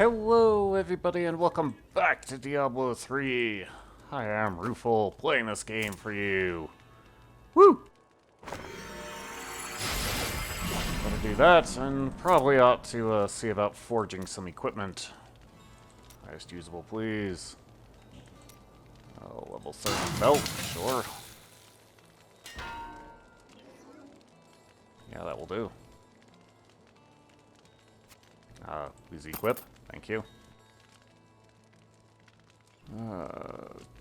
Hello everybody and welcome back to Diablo 3. Hi, I'm Rufal, playing this game for you. Woo! Gonna do that, and probably ought to see about forging some equipment. Highest usable, please. Oh, level 7 belt, sure. Yeah, that will do. Please equip. Thank you.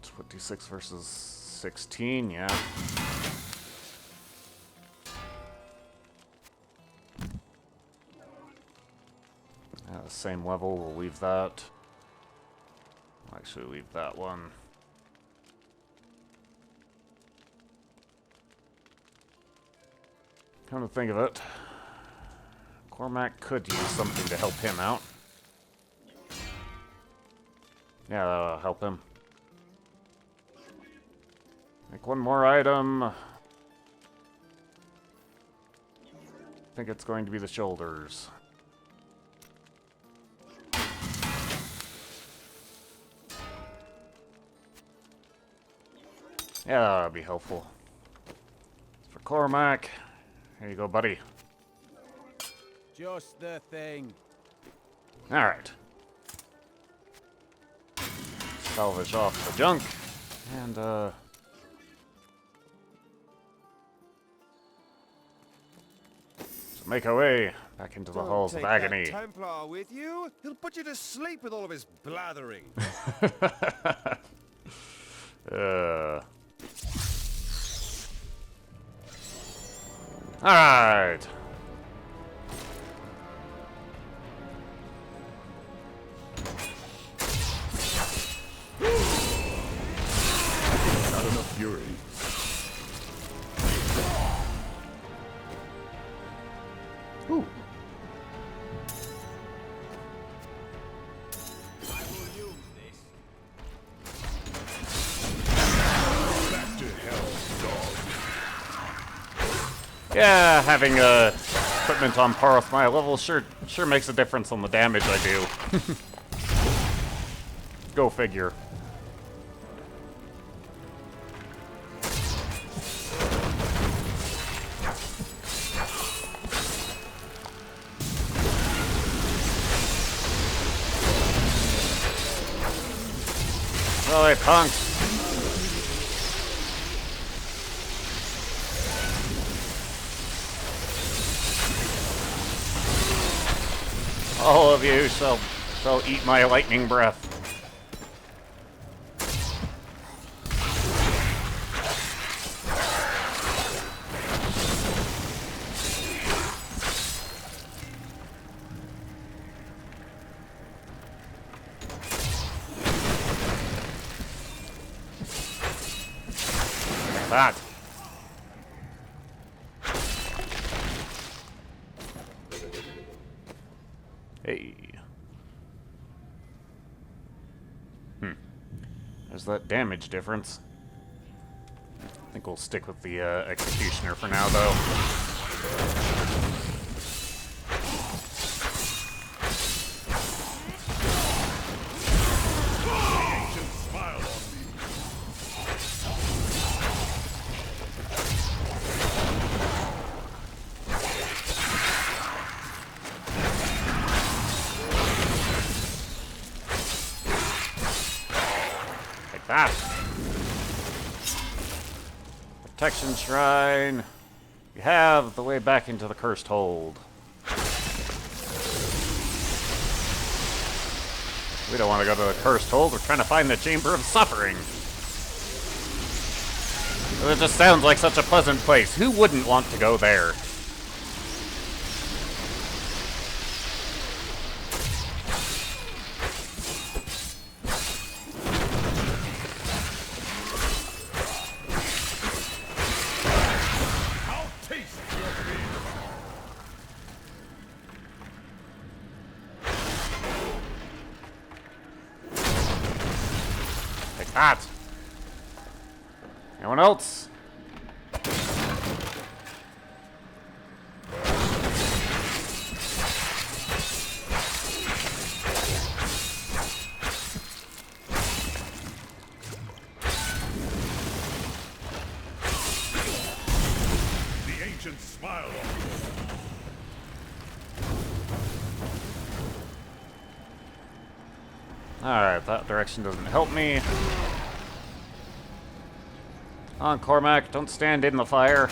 26 versus 16, yeah. Same level, we'll leave that. I'll actually leave that one. Come to think of it, Cormac could use something to help him out. Yeah, that'll help him. Make one more item. I think it's going to be the shoulders. Yeah, that'll be helpful. For Cormac, here you go, buddy. Just the thing. Alright. Salvage off the junk. And, so make our way back into the halls of agony. That Templar with you? He'll put you to sleep with all of his blathering. Alright. Not enough fury. Ooh. I will use this. Back to hell, dog. Yeah, having equipment on par with my level sure makes a difference on the damage I do. Go figure. Oh, hey, punks. All of you shall eat my lightning breath. That. Hey. There's that damage difference. I think we'll stick with the Executioner for now, though. That. Protection Shrine. We have the way back into the Cursed Hold. We don't want to go to the Cursed Hold. We're trying to find the Chamber of Suffering. It just sounds like such a pleasant place. Who wouldn't want to go there? That. Anyone else? Alright, that direction doesn't help me. On, Cormac, don't stand in the fire.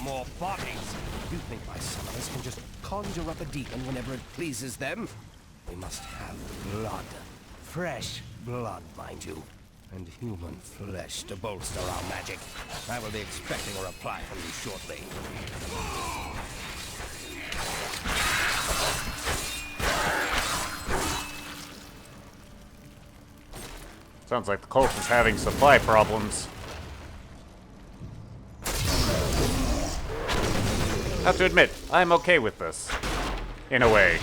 More bodies. You think my summoners can just conjure up a demon whenever it pleases them? We must have blood. Fresh blood, mind you. And human flesh to bolster our magic. I will be expecting a reply from you shortly. Sounds like the cult is having supply problems. I have to admit, I'm okay with this. In a way.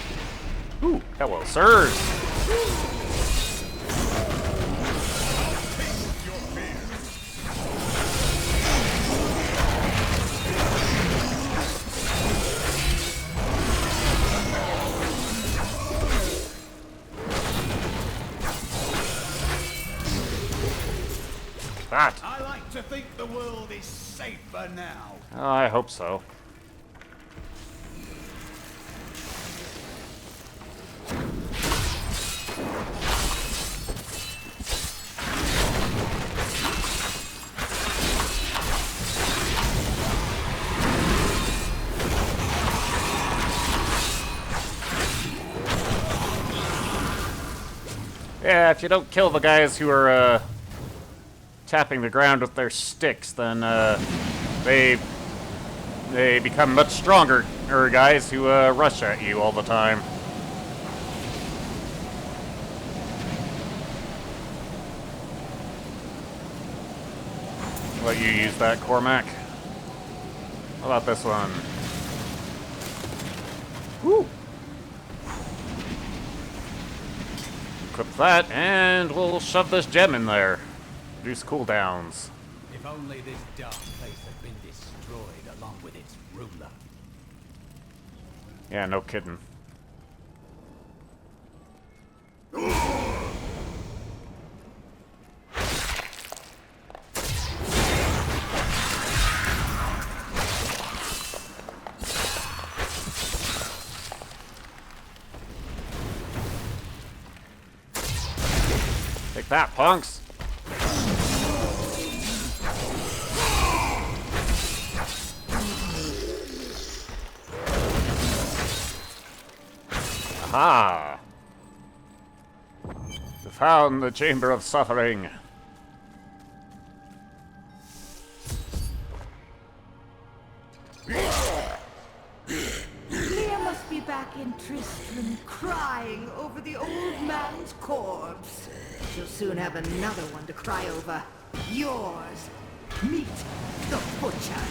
Ooh, hello, sirs! That! I like to think the world is safer now. I hope so. Yeah, if you don't kill the guys who are, tapping the ground with their sticks, then, they become much stronger, guys who, rush at you all the time. Let you use that, Cormac. How about this one? Woo! Equip that, and we'll shove this gem in there. Reduce cooldowns. If only this dark place had been destroyed along with its ruler. Yeah, no kidding. Take that, punks! Aha! We found the Chamber of Suffering. Leah must be back in Tristram crying over the old man's corpse. She'll soon have another one to cry over. Yours. Meet the Butcher.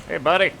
Hey, buddy.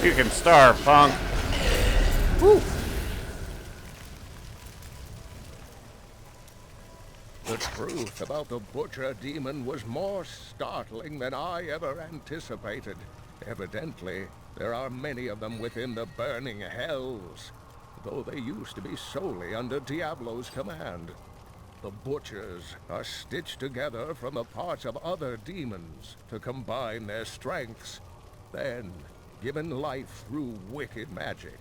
You can starve, punk. Woo! The truth about the Butcher Demon was more startling than I ever anticipated. Evidently, there are many of them within the burning hells, though they used to be solely under Diablo's command. The Butchers are stitched together from the parts of other demons to combine their strengths, then given life through wicked magic.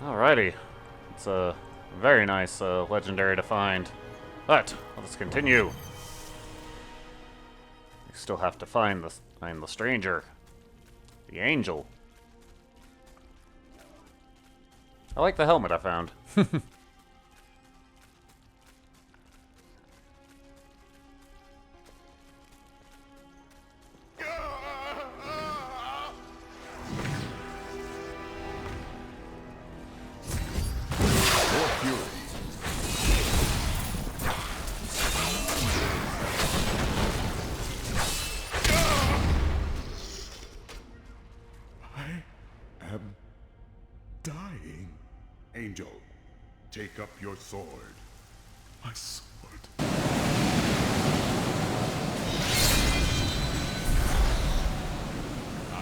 Alrighty. It's a very nice legendary to find. But, let's continue. We still have to find the stranger. The angel. I like the helmet I found. Dying. Angel, take up your sword. My sword. I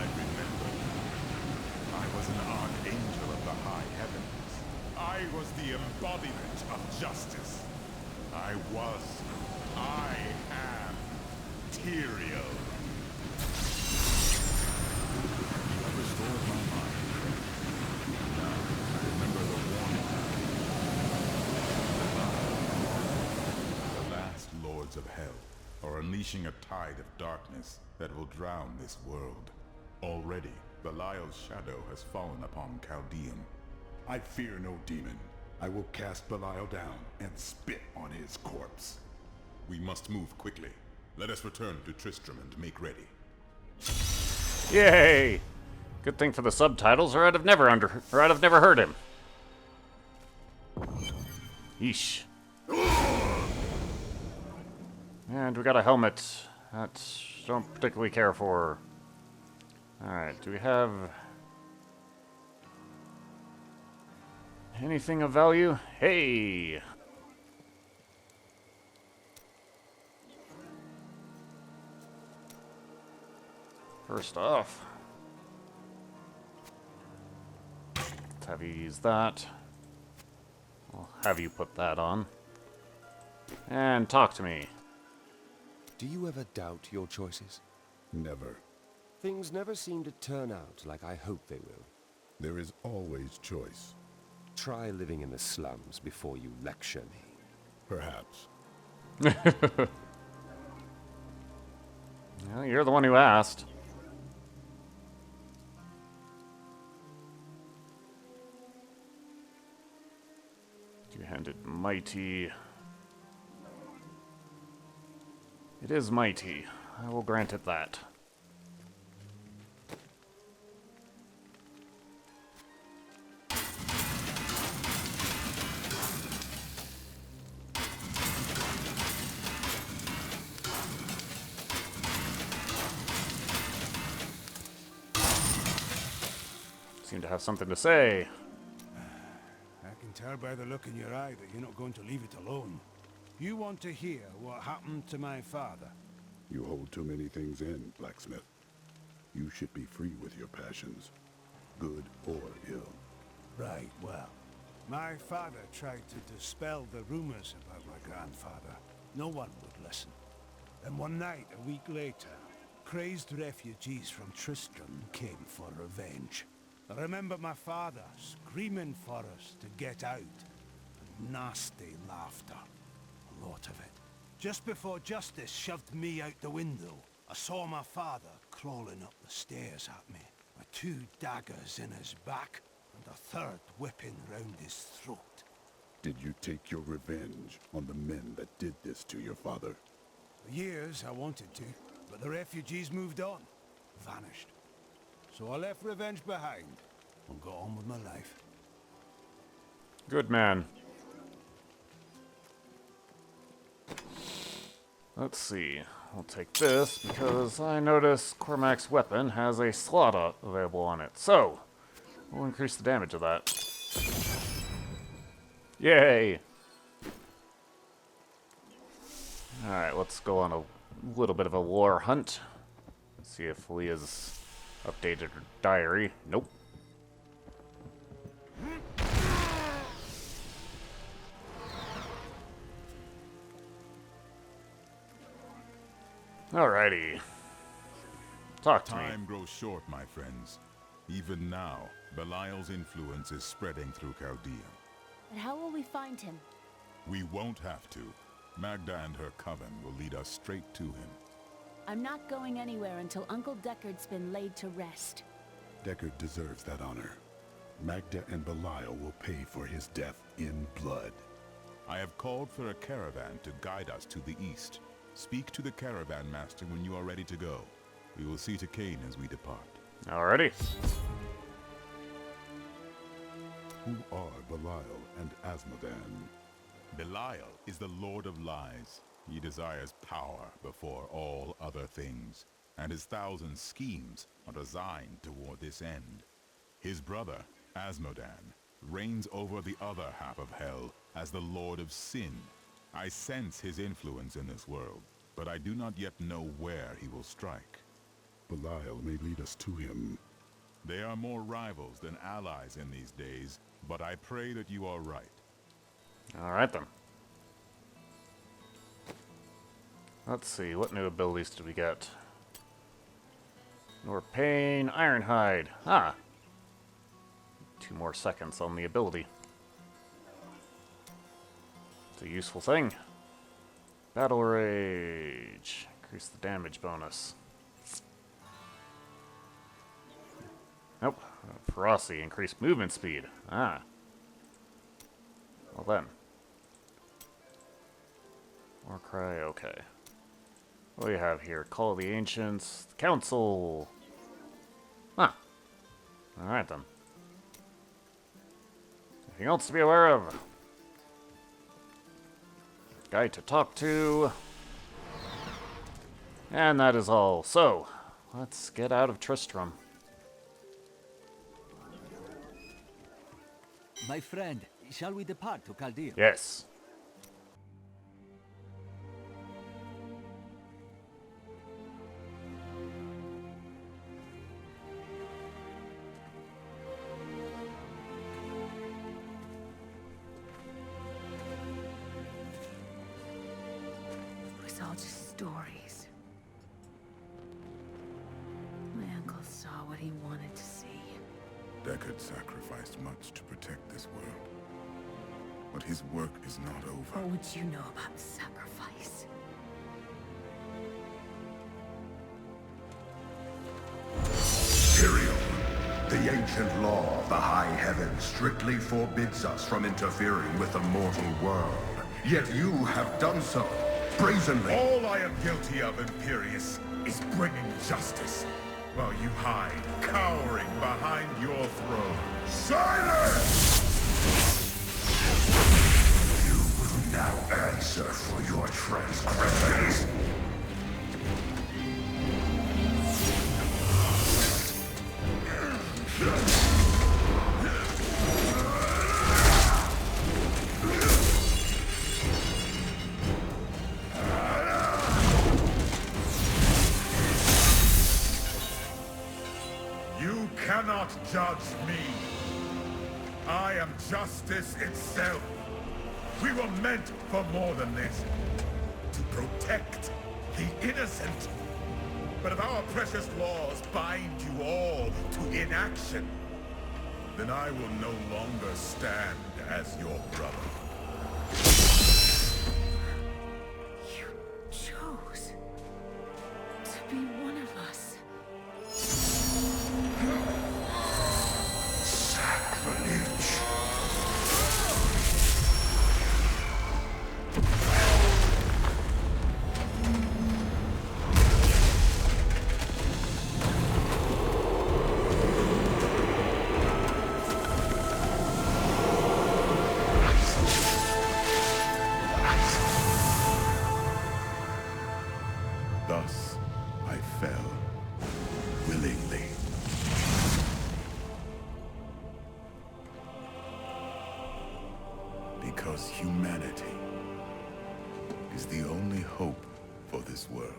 remember. I was an archangel of the high heavens. I was the embodiment of justice. I am Tyrael. You have restored my mind. Now, remember the warning. The last lords of hell are unleashing a tide of darkness that will drown this world. Already, Belial's shadow has fallen upon CALDEUM. I fear no demon. I will cast Belial down and spit on his corpse. We must move quickly. Let us return to Tristram and make ready. Yay! Good thing for the subtitles, or I'd have never heard him. Yeesh. And we got a helmet that I don't particularly care for. Alright, do we have anything of value? Hey! First off, let's have you use that. I'll have you put that on. And talk to me. Do you ever doubt your choices? Never. Things never seem to turn out like I hope they will. There is always choice. Try living in the slums before you lecture me. Perhaps. Well, you're the one who asked. Two-handed mighty. It is mighty. I will grant it that. Seem to have something to say. I can tell by the look in your eye that you're not going to leave it alone. You want to hear what happened to my father. You hold too many things in, blacksmith. You should be free with your passions, good or ill. Right, well, my father tried to dispel the rumors about my grandfather. No one would listen. Then one night, a week later, crazed refugees from Tristram came for revenge. I remember my father screaming for us to get out, and nasty laughter. A lot of it. Just before justice shoved me out the window, I saw my father crawling up the stairs at me, with 2 daggers in his back, and a third whipping round his throat. Did you take your revenge on the men that did this to your father? For years I wanted to, but the refugees moved on, vanished. So I left revenge behind, and got on with my life. Good man. Let's see. We'll take this because I notice Cormac's weapon has a slot available on it. So, we'll increase the damage of that. Yay! Alright, let's go on a little bit of a lore hunt. See if Leah's updated her diary. Nope. Alrighty. Talk to me. Time grows short, my friends. Even now, Belial's influence is spreading through CALDEUM. But how will we find him? We won't have to. Magda and her coven will lead us straight to him. I'm not going anywhere until Uncle Deckard's been laid to rest. Deckard deserves that honor. Magda and Belial will pay for his death in blood. I have called for a caravan to guide us to the east. Speak to the caravan master when you are ready to go. We will see to Cain as we depart. Alrighty. Who are Belial and Azmodan? Belial is the Lord of Lies. He desires power before all other things, and his 1,000 schemes are designed toward this end. His brother, Azmodan, reigns over the other half of Hell as the Lord of Sin. I sense his influence in this world, but I do not yet know where he will strike. Belial may lead us to him. They are more rivals than allies in these days, but I pray that you are right. Alright then. Let's see, what new abilities did we get? Nor Pain, Ironhide. Ah! 2 more seconds on the ability. It's a useful thing. Battle Rage. Increase the damage bonus. Nope. Ferocity. Increase movement speed. Ah. Well then. Warcry, okay. What do we have here? Call of the Ancients. Council! Huh. Alright then. Anything else to be aware of? Guy to talk to. And that is all. So, let's get out of Tristram. My friend, shall we depart to CALDEUM? Yes. It was all just stories. My uncle saw what he wanted to see. Deckard sacrificed much to protect this world. But his work is not over. What would you know about sacrifice? Tyrion, the ancient law of the high heavens strictly forbids us from interfering with the mortal world. Yet you have done so, brazenly. All I am guilty of, Imperius, is bringing justice, while you hide, cowering behind your throne. Silence! You will now answer for your transgressions. You cannot judge me. I am justice itself. We were meant for more than this. To protect the innocent. But if our precious laws bind you all to inaction, then I will no longer stand as your brother. You chose to be one of us. Sacrilege. thus I fell willingly. Because humanity is the only hope for this world.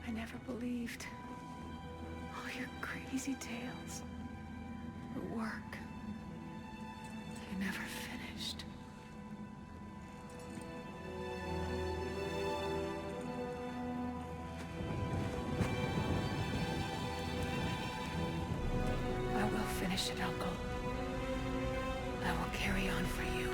I never believed all your crazy tales. The work. You never finished. I will finish it, Uncle. I will carry on for you.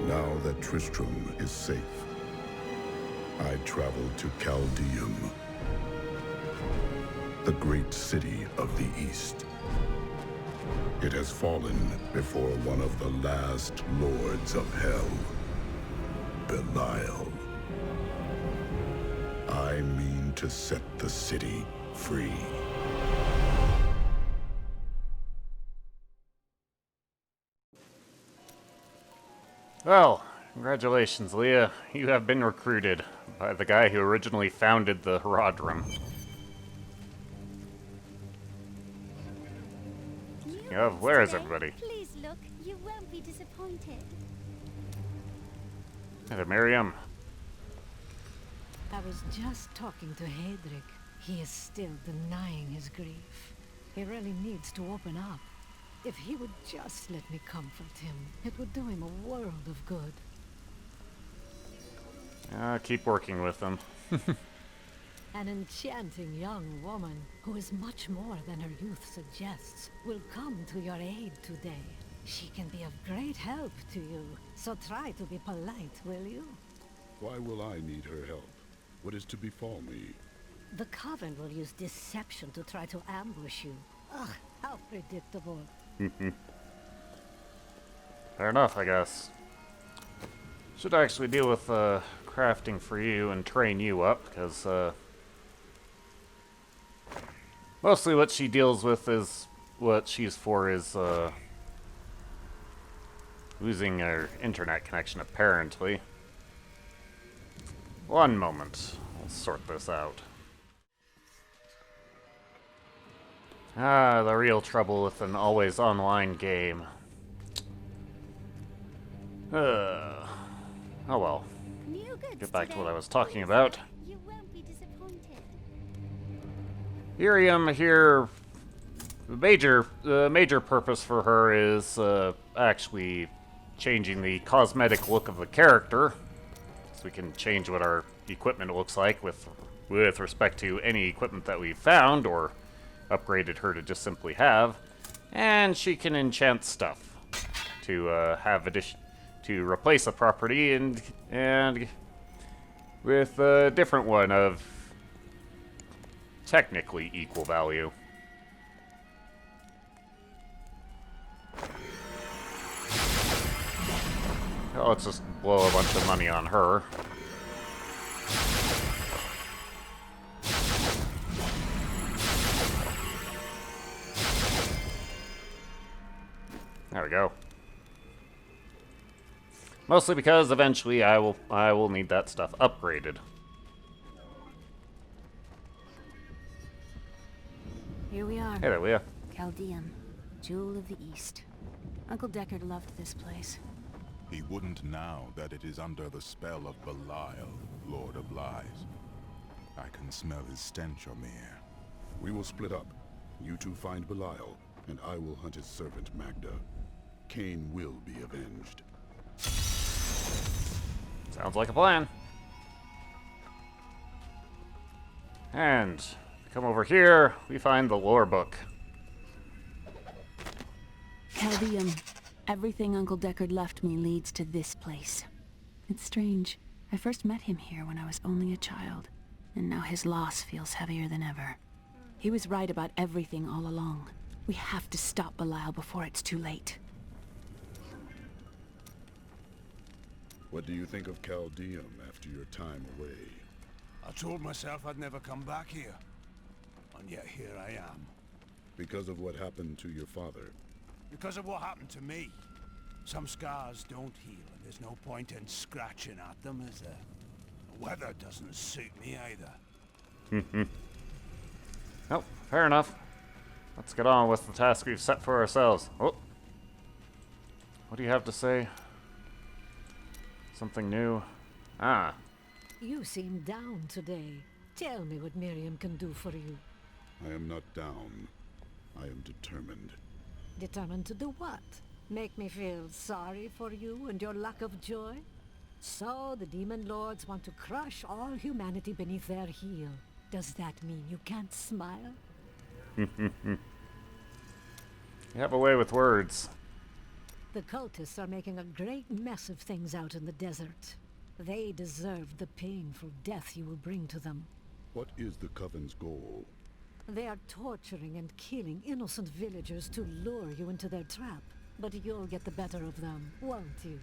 Now that Tristram is safe, I travel to CALDEUM, the great city of the East. It has fallen before one of the last lords of hell, Belial. I mean to set the city free. Well, congratulations, Leah. You have been recruited by the guy who originally founded the Herodrum. Speaking of, where is everybody? Please look, you won't be disappointed. Hello, Miriam. I was just talking to Hedrick. He is still denying his grief. He really needs to open up. If he would just let me comfort him, it would do him a world of good. Keep working with him. An enchanting young woman, who is much more than her youth suggests, will come to your aid today. She can be of great help to you, so try to be polite, will you? Why will I need her help? What is to befall me? The Coven will use deception to try to ambush you. Ugh, how predictable. Fair enough, I guess. Should actually deal with crafting for you and train you up, because mostly what she deals with is what she's for is losing her internet connection, apparently. One moment. I'll sort this out. The real trouble with an always online game. Oh well. Get back to what I was talking about. You won't be disappointed. Miriam here, the major purpose for her is actually changing the cosmetic look of the character, so we can change what our equipment looks like with respect to any equipment that we've found or upgraded her to just simply have, and she can enchant stuff to to replace a property and with a different one of technically equal value. Well, let's just blow a bunch of money on her. There we go. Mostly because eventually I will need that stuff upgraded. Here we are. Hey there, Leah. CALDEUM, Jewel of the East. Uncle Deckard loved this place. He wouldn't now that it is under the spell of Belial, Lord of Lies. I can smell his stench on the air. We will split up. You two find Belial, and I will hunt his servant Magda. Cain will be avenged. Sounds like a plan. And come over here, we find the lore book. CALDEUM, Everything Uncle Deckard left me leads to this place. It's strange. I first met him here when I was only a child, and now his loss feels heavier than ever. He was right about everything all along. We have to stop Belial before it's too late. What do you think of CALDEUM after your time away? I told myself I'd never come back here. And yet here I am. Because of what happened to your father? Because of what happened to me. Some scars don't heal, and there's no point in scratching at them, is there? The weather doesn't suit me either. Oh, fair enough. Let's get on with the task we've set for ourselves. Oh. What do you have to say? Something new? Ah. You seem down today. Tell me what Miriam can do for you. I am not down. I am determined. Determined to do what? Make me feel sorry for you and your lack of joy? So the demon lords want to crush all humanity beneath their heel. Does that mean you can't smile? You have a way with words. The cultists are making a great mess of things out in the desert. They deserve the painful death you will bring to them. What is the Coven's goal? They are torturing and killing innocent villagers to lure you into their trap. But you'll get the better of them, won't you?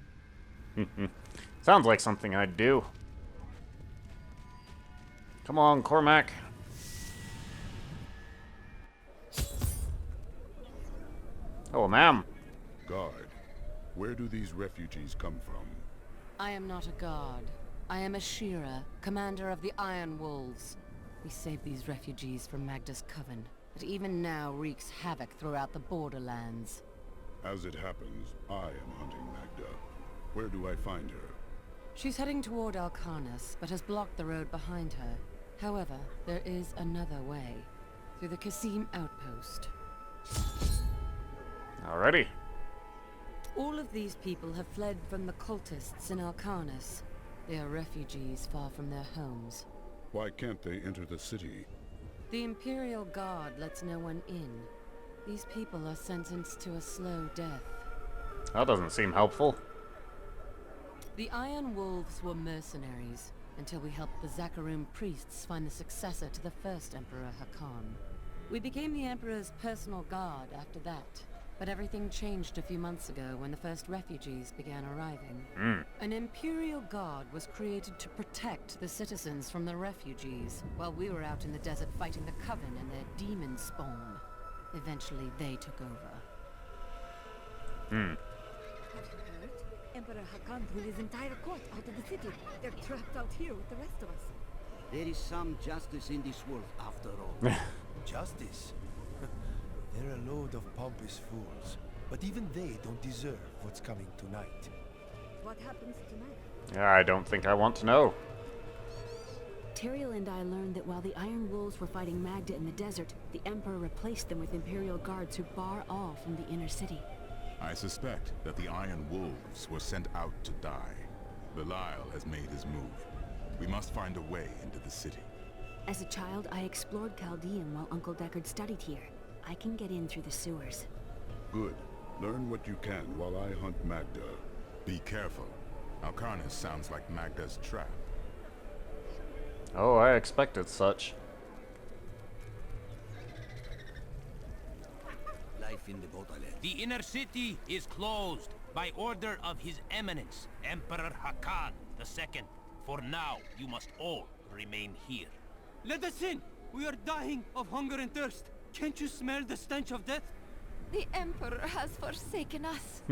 Sounds like something I'd do. Come on, Cormac. Oh, ma'am. Guard, where do these refugees come from? I am not a guard. I am a Shira, commander of the Iron Wolves. We saved these refugees from Magda's coven, but even now wreaks havoc throughout the borderlands. As it happens, I am hunting Magda. Where do I find her? She's heading toward Alcarnus, but has blocked the road behind her. However, there is another way. Through the Kasim outpost. Alrighty. All of these people have fled from the cultists in Alcarnus. They are refugees far from their homes. Why can't they enter the city? The Imperial Guard lets no one in. These people are sentenced to a slow death. That doesn't seem helpful. The Iron Wolves were mercenaries, until we helped the Zakarum priests find the successor to the first Emperor Hakan. We became the Emperor's personal guard after that, but everything changed a few months ago when the first refugees began arriving. An Imperial Guard was created to protect the citizens from the refugees, while we were out in the desert fighting the Coven and their demon spawn. Eventually, they took over. Have you heard? Emperor Hakan threw his entire court out of the city. They're trapped out here with the rest of us. There is some justice in this world, after all. Justice? They're a load of pompous fools. But even they don't deserve what's coming tonight. What happens tonight? Yeah, I don't think I want to know. Tyrael and I learned that while the Iron Wolves were fighting Magda in the desert, the Emperor replaced them with Imperial guards who bar all from the inner city. I suspect that the Iron Wolves were sent out to die. Belial has made his move. We must find a way into the city. As a child, I explored CALDEUM while Uncle Deckard studied here. I can get in through the sewers. Good. Learn what you can while I hunt Magda. Be careful. Alcarnus sounds like Magda's trap. Oh, I expected such. Life in the borderland. The inner city is closed by order of His Eminence, Emperor Hakan II. For now, you must all remain here. Let us in! We are dying of hunger and thirst. Can't you smell the stench of death? The Emperor has forsaken us.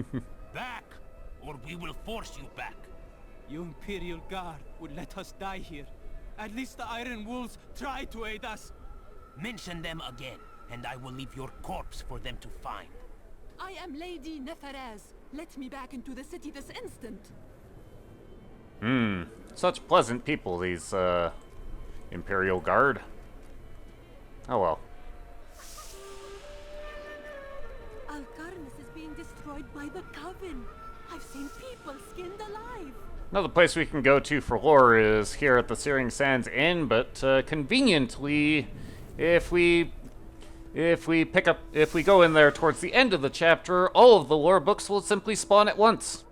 Back, or we will force you back. You Imperial Guard would let us die here. At least the Iron Wolves try to aid us. Mention them again, and I will leave your corpse for them to find. I am Lady Neferez. Let me back into the city this instant. Such pleasant people, these, Imperial Guard. Oh well. Alcarnus is being destroyed by the Coven. I've seen people skinned alive. Another place we can go to for lore is here at the Searing Sands Inn, but conveniently, if we if we go in there towards the end of the chapter, all of the lore books will simply spawn at once.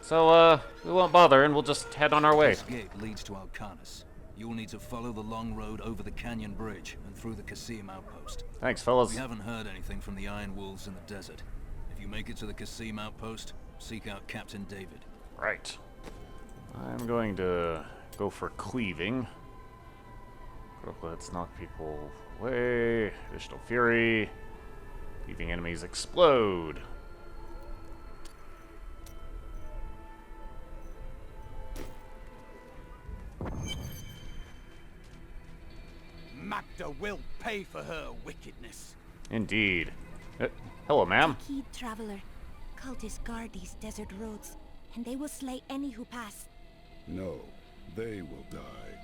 So, we won't bother, and we'll just head on our way. This gate leads to Alcarnus. You'll need to follow the long road over the canyon bridge and through the Kasim outpost. Thanks, fellas. We haven't heard anything from the Iron Wolves in the desert. If you make it to the Kasim outpost, seek out Captain David. Right. I'm going to go for cleaving. Let's knock people away. Additional fury. Leaving enemies explode. Magda will pay for her wickedness. Indeed. Hello, ma'am. Key traveler. Cultists guard these desert roads, and they will slay any who pass. No, they will die.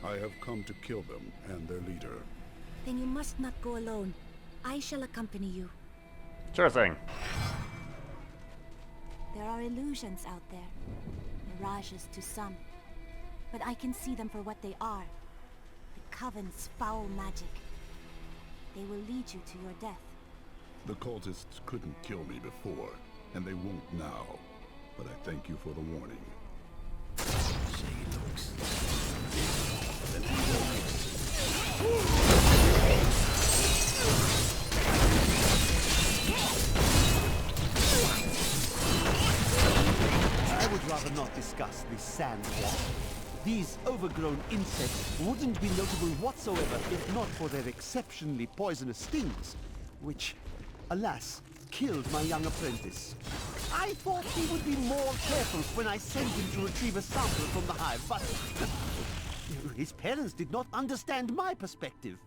I have come to kill them and their leader. Then you must not go alone. I shall accompany you. Sure thing. There are illusions out there. Mirages to some. But I can see them for what they are. The Coven's foul magic. They will lead you to your death. The cultists couldn't kill me before, and they won't now. But I thank you for the warning. I would rather not discuss this sand swamp. These overgrown insects wouldn't be notable whatsoever if not for their exceptionally poisonous stings, which, alas, killed my young apprentice. I thought he would be more careful when I sent him to retrieve a sample from the hive, but his parents did not understand my perspective.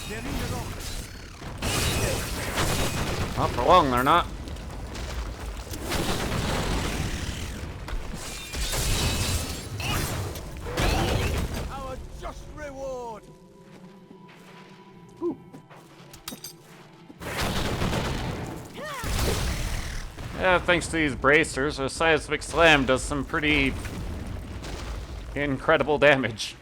They're in the rock. Not for long, they're not. Our just reward. Yeah, thanks to these bracers, a seismic slam does some pretty incredible damage.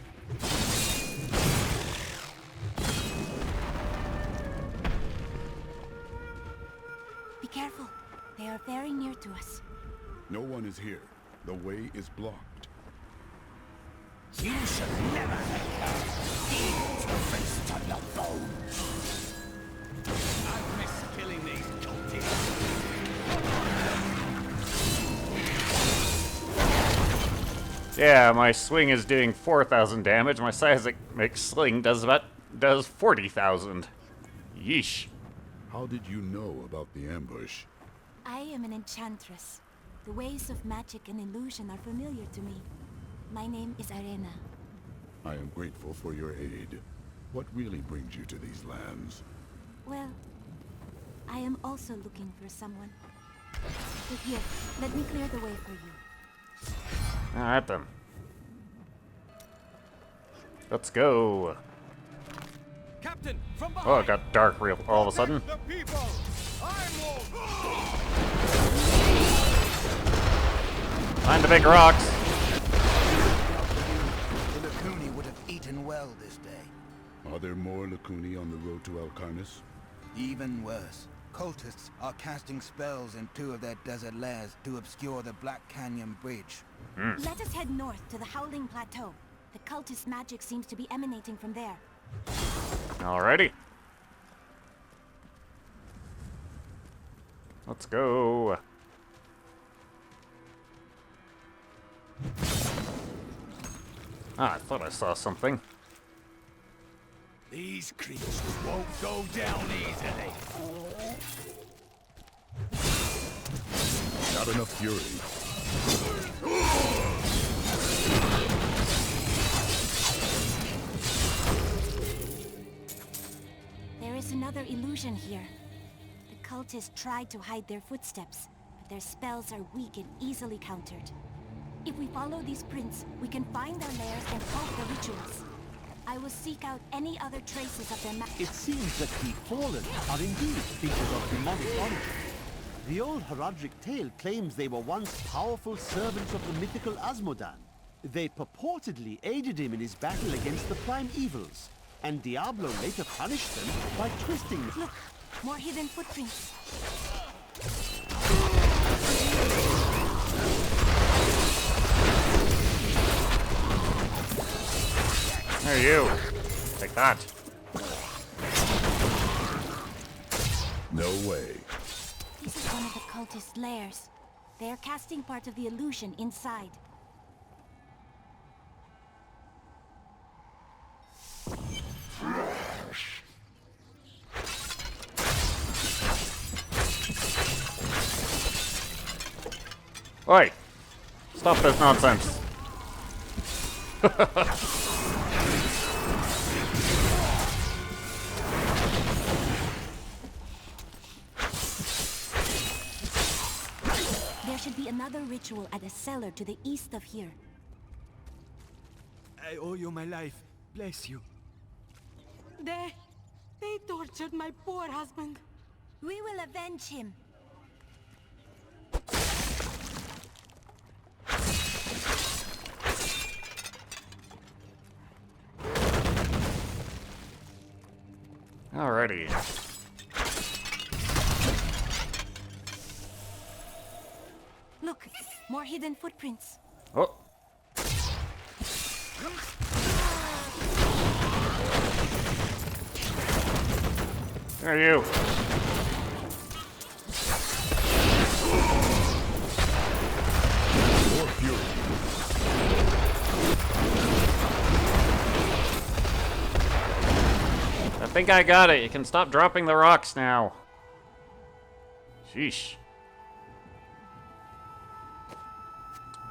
Be careful. They are very near to us. No one is here. The way is blocked. You should never eat the face on the bone. I miss killing these cultists. Yeah, my swing is doing 4,000 damage. My seismic sling does 40,000. Yeesh. How did you know about the ambush? I am an enchantress. The ways of magic and illusion are familiar to me. My name is Arena. I am grateful for your aid. What really brings you to these lands? Well, I am also looking for someone. But here, let me clear the way for you. Alright then. Let's go. Captain, from behind. Oh, it got dark real all of a sudden. The people. Find the big rocks. The Lacuni would have eaten well this day. Are there more Lacuni on the road to Alcarnus? Even worse. Cultists are casting spells in 2 of their desert lairs to obscure the Black Canyon Bridge. Let us head north to the Howling Plateau. The cultist magic seems to be emanating from there. Alrighty. Let's go. Ah, I thought I saw something. These creatures won't go down easily. Not enough fury. There is another illusion here. The cultists tried to hide their footsteps, but their spells are weak and easily countered. If we follow these prints, we can find their lairs and halt the rituals. I will seek out any other traces of their It seems that the Fallen are indeed creatures of demonic origin. The old heraldic tale claims they were once powerful servants of the mythical Asmodan. They purportedly aided him in his battle against the prime evils, and Diablo later punished them by twisting them. Look, more hidden footprints. There you. Take that. No way. This is one of the cultist lairs. They are casting part of the illusion inside. Oi! Stop this nonsense. There should be another ritual at a cellar to the east of here. I owe you my life. Bless you. They tortured my poor husband. We will avenge him. Alrighty. Look, more hidden footprints. Oh. There you. More fury. I think I got it. You can stop dropping the rocks now. Sheesh.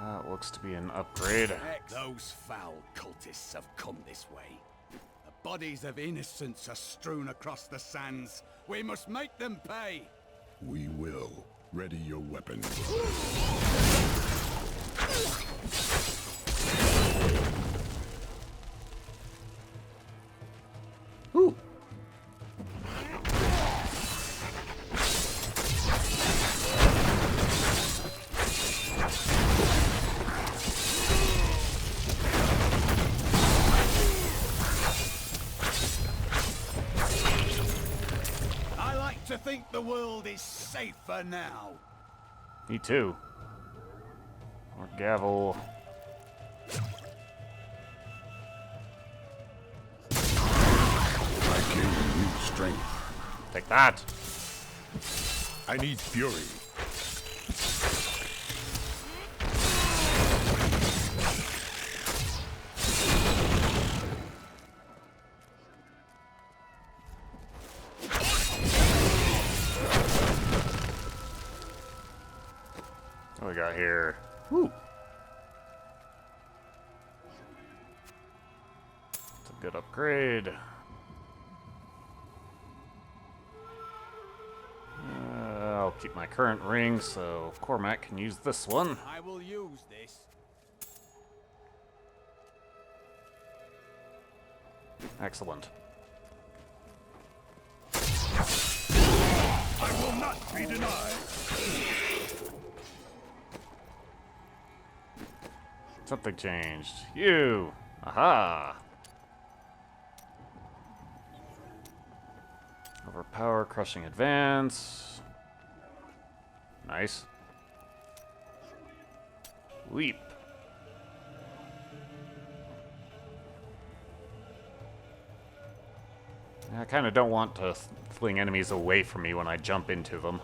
That looks to be an upgrade. Those foul cultists have come this way. The bodies of innocents are strewn across the sands. We must make them pay. We will. Ready your weapon. Ooh. I like to think the world is safer now. Me too. More gavel. My king needs strength. Take that. I need fury. What we got here? Woo. It's a good upgrade. I'll keep my current ring so Cormac can use this one. I will use this. Excellent. I will not be denied. Something changed. You! Aha! Overpower, crushing advance. Nice. Leap. I kind of don't want to fling enemies away from me when I jump into them.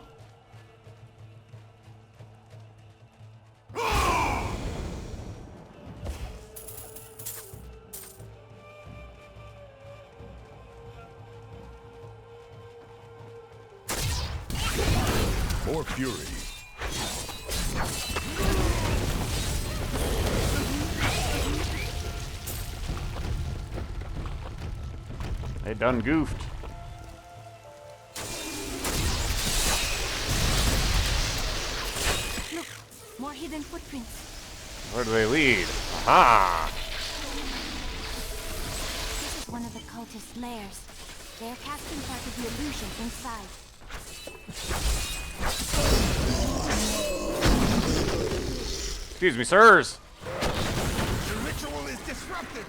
More fury. They done goofed. Look, more hidden footprints. Where do they lead? Aha! This is one of the cultist lairs. They are casting part of the illusion inside. Excuse me, sirs. The ritual is disrupted.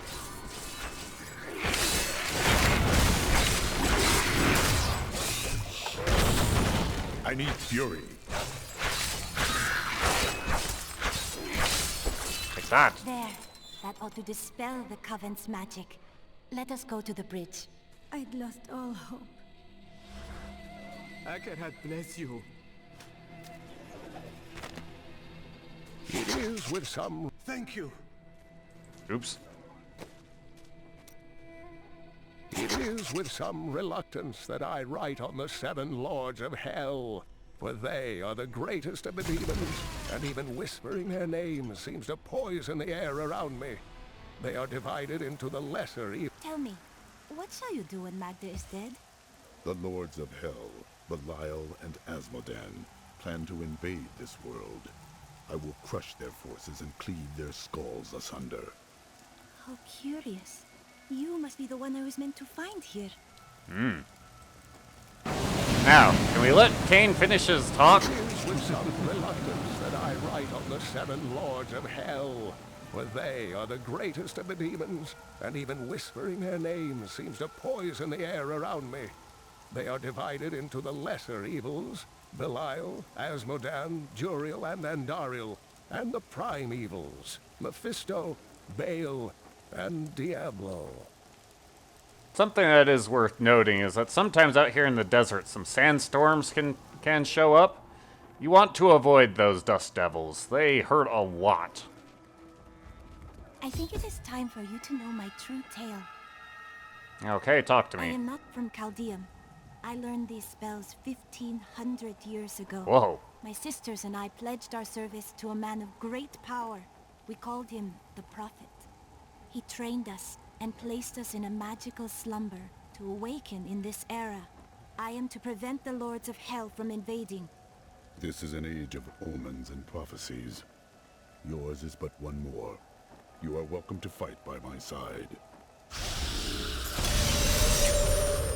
I need fury. Like that. There. That ought to dispel the Coven's magic. Let us go to the bridge. I'd lost all hope. Akarat bless you. It is with some... Thank you. Oops. It is with some reluctance that I write on the 7 Lords of Hell, for they are the greatest of the demons, and even whispering their names seems to poison the air around me. They are divided into the lesser evil. Tell me, what shall you do when Magda is dead? The Lords of Hell, Belial and Asmodan, plan to invade this world. I will crush their forces and cleave their skulls asunder. How curious. You must be the one I was meant to find here. Hmm. Now, can we let Cain finish his talk? It is with some reluctance that I write on the 7 Lords of Hell, for they are the greatest of the demons, and even whispering their names seems to poison the air around me. They are divided into the lesser evils, Belial, Asmodan, Juriel, and Andariel, and the prime evils, Mephisto, Baal, and Diablo. Something that is worth noting is that sometimes out here in the desert, some sandstorms can show up. You want to avoid those dust devils. They hurt a lot. I think it is time for you to know my true tale. Okay, talk to I me. am not from CALDEUM. I learned these spells 1,500 years ago. Whoa. My sisters and I pledged our service to a man of great power. We called him the Prophet. He trained us and placed us in a magical slumber to awaken in this era. I am to prevent the Lords of Hell from invading. This is an age of omens and prophecies. Yours is but one more. You are welcome to fight by my side.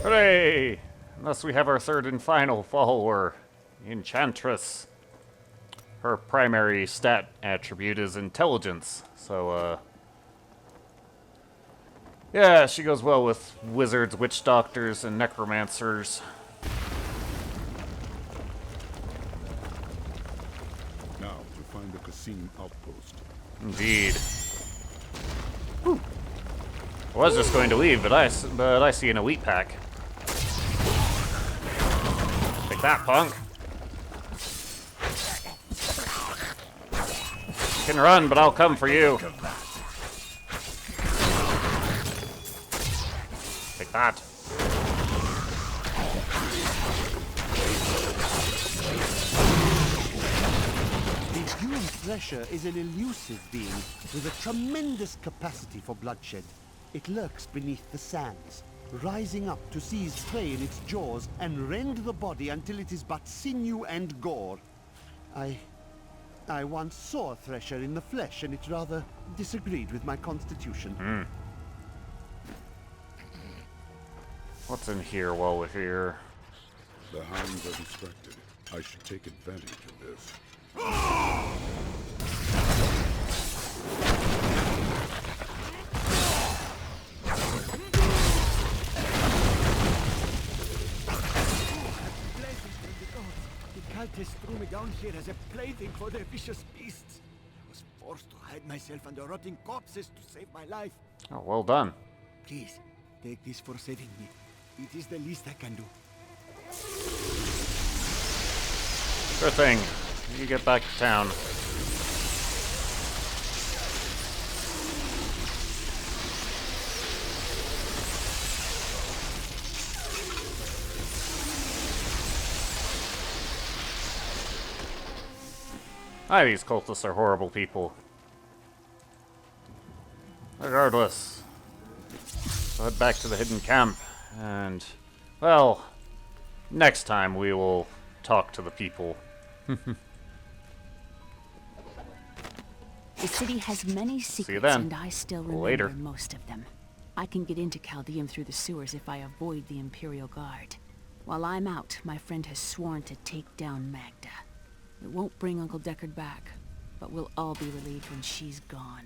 Hooray! Unless we have our third and final follower, Enchantress. Her primary stat attribute is intelligence, so, yeah, she goes well with wizards, witch doctors, and necromancers. Now, to find the Cassine outpost. Indeed. Whew. I was just going to leave, but I see an elite pack. Take that, punk. You can run, but I'll come for you. Take that. The human thresher is an elusive being with a tremendous capacity for bloodshed. It lurks beneath the sands, rising up to seize prey in its jaws and rend the body until it is but sinew and gore. I once saw a thresher in the flesh, and it rather disagreed with my constitution. Hmm. What's in here while we're here? The hounds are distracted. I should take advantage of this. The cultists threw me down here as a plaything for their vicious beasts. I was forced to hide myself under rotting corpses to save my life. Oh, well done. Please, take this for saving me. It is the least I can do. Sure thing. You get back to town. These cultists are horrible people. Regardless, so head back to the hidden camp, and, well, next time we will talk to the people. The city has many secrets, then. and I still remember Later. most of them. I can get into CALDEUM through the sewers if I avoid the Imperial Guard. While I'm out, my friend has sworn to take down Magda. It won't bring Uncle Deckard back, but we'll all be relieved when she's gone.